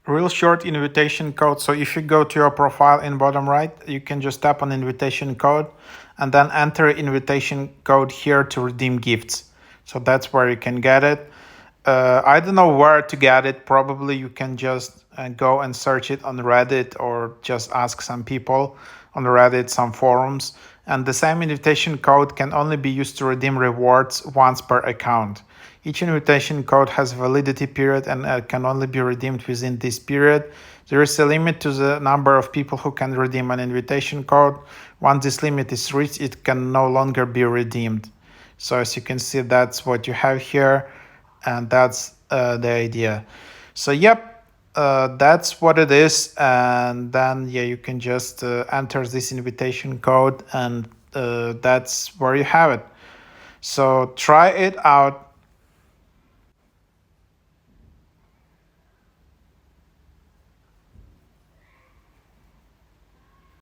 real short invitation code. So if you go to your profile in bottom right, you can just tap on invitation code and then enter invitation code here to redeem gifts. So that's where you can get it. I don't know where to get it. Probably you can just go and search it on Reddit or just ask some people on Reddit, some forums. And the same invitation code can only be used to redeem rewards once per account. Each invitation code has a validity period and can only be redeemed within this period. There is a limit to the number of people who can redeem an invitation code. Once this limit is reached, it can no longer be redeemed. So as you can see, that's what you have here, and that's the idea. So yep, that's what it is. And then yeah, you can just enter this invitation code, and that's where you have it. So try it out.